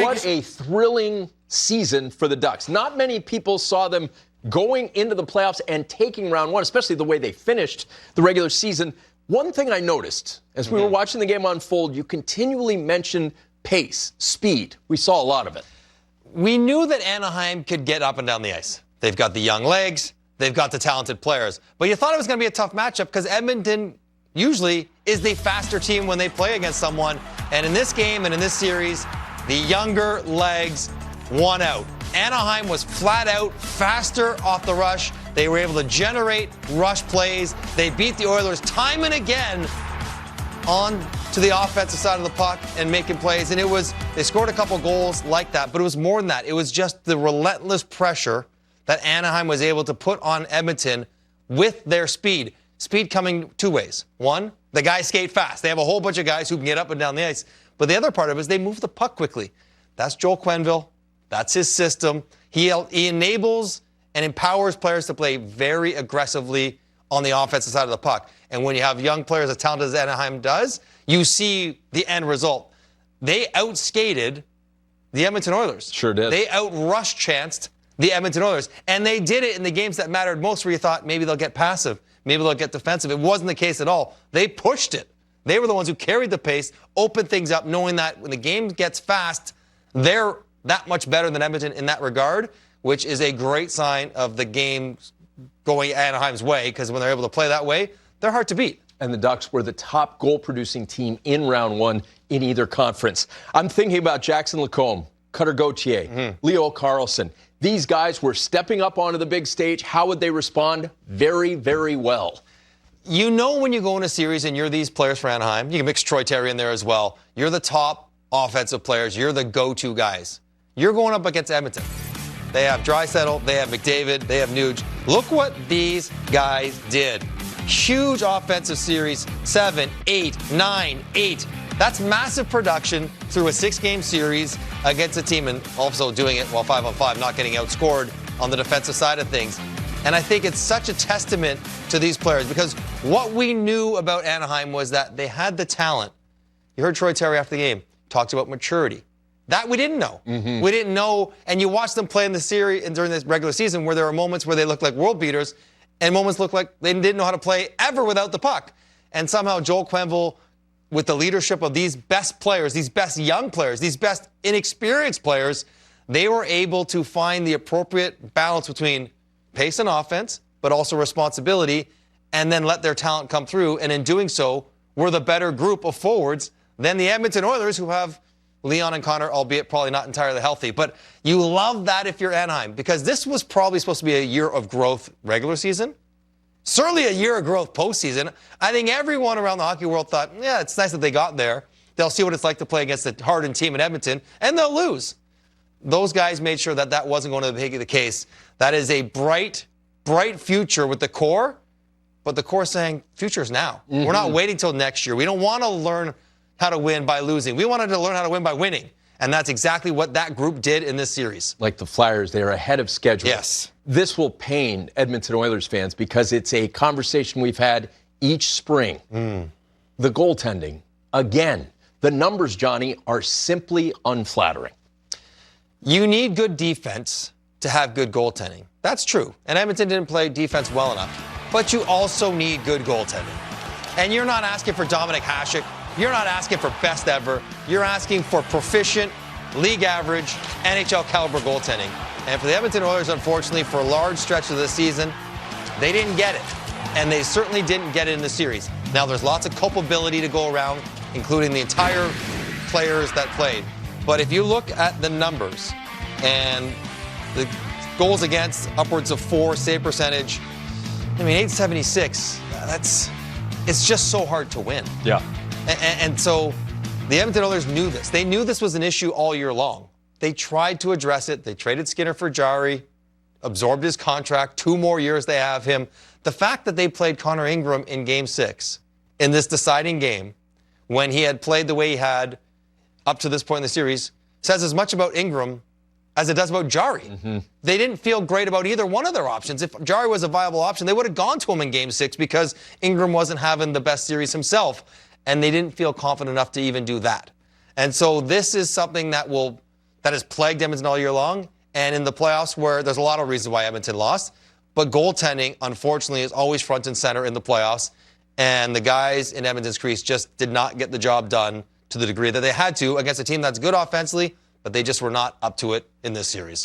What a thrilling season for the Ducks. Not many people saw them going into the playoffs and taking round one, especially the way they finished the regular season. One thing I noticed as we were watching the game unfold, you continually mentioned pace, speed. We saw a lot of it. We knew that Anaheim could get up and down the ice. They've got the young legs. They've got the talented players. But you thought it was going to be a tough matchup because Edmonton usually is the faster team when they play against someone. And in this game and in this series, the younger legs won out. Anaheim was flat out faster off the rush. They were able to generate rush plays. They beat the Oilers time and again on to the offensive side of the puck and making plays. And they scored a couple goals like that, but it was more than that. It was just the relentless pressure that Anaheim was able to put on Edmonton with their speed. Speed coming two ways. One, the guys skate fast. They have a whole bunch of guys who can get up and down the ice. But the other part of it is they move the puck quickly. That's Joel Quenneville. That's his system. He enables and empowers players to play very aggressively on the offensive side of the puck. And when you have young players as talented as Anaheim does, you see the end result. They outskated the Edmonton Oilers. Sure did. They outrush-chanced the Edmonton Oilers. And they did it in the games that mattered most where you thought maybe they'll get passive, maybe they'll get defensive. It wasn't the case at all. They pushed it. They were the ones who carried the pace, opened things up, knowing that when the game gets fast, they're that much better than Edmonton in that regard, which is a great sign of the game going Anaheim's way, because when they're able to play that way, they're hard to beat. And the Ducks were the top goal-producing team in round one in either conference. I'm thinking about Jackson Lacombe, Cutter Gauthier, Leo Carlson. These guys were stepping up onto the big stage. How would they respond? Very, very well. You know when you go in a series and you're these players for Anaheim, you can mix Troy Terry in there as well. You're the top offensive players. You're the go-to guys. You're going up against Edmonton. They have Draisaitl, they have McDavid, they have Nuge. Look what these guys did. Huge offensive series, 7, 8, 9, 8. That's massive production through a 6-game series against a team, and also doing it while 5-on-5, not getting outscored on the defensive side of things. And I think it's such a testament to these players, because what we knew about Anaheim was that they had the talent. You heard Troy Terry after the game, talked about maturity. That we didn't know. We didn't know, and you watched them play in the series and during this regular season where there were moments where they looked like world beaters and moments looked like they didn't know how to play ever without the puck. And somehow Joel Quenneville, with the leadership of these best players, these best young players, these best inexperienced players, they were able to find the appropriate balance between pace and offense, but also responsibility, and then let their talent come through. And in doing so, we're the better group of forwards than the Edmonton Oilers, who have Leon and Connor, albeit probably not entirely healthy. But you love that if you're Anaheim, because this was probably supposed to be a year of growth regular season. Certainly a year of growth postseason. I think everyone around the hockey world thought, yeah, it's nice that they got there. They'll see what it's like to play against a hardened team in Edmonton, and they'll lose. Those guys made sure that that wasn't going to be the case. That is a bright, bright future with the core, but the core saying, future's now. We're not waiting till next year. We don't want to learn how to win by losing. We wanted to learn how to win by winning. And that's exactly what that group did in this series. Like the Flyers, they are ahead of schedule. Yes. This will pain Edmonton Oilers fans because it's a conversation we've had each spring. The goaltending, again, the numbers, Johnny, are simply unflattering. You need good defense to have good goaltending. That's true. And Edmonton didn't play defense well enough. But you also need good goaltending. And you're not asking for Dominic Hasek. You're not asking for best ever. You're asking for proficient, league average, NHL caliber goaltending. And for the Edmonton Oilers, unfortunately, for a large stretch of the season, they didn't get it. And they certainly didn't get it in the series. Now, there's lots of culpability to go around, including the entire players that played. But if you look at the numbers and the goals against, upwards of 4, save percentage, I mean, 876, it's just so hard to win. Yeah. And so the Edmonton Oilers knew this. They knew this was an issue all year long. They tried to address it. They traded Skinner for Jarry, absorbed his contract, 2 more years they have him. The fact that they played Connor Ingram in Game 6, in this deciding game, when he had played the way he had up to this point in the series, says as much about Ingram as it does about Jarry. They didn't feel great about either one of their options. If Jarry was a viable option, they would have gone to him in Game 6 because Ingram wasn't having the best series himself. And they didn't feel confident enough to even do that. And so this is something that will that has plagued Edmonton all year long. And in the playoffs, where there's a lot of reasons why Edmonton lost, but goaltending, unfortunately, is always front and center in the playoffs. And the guys in Edmonton's crease just did not get the job done to the degree that they had to against a team that's good offensively, but they just were not up to it in this series.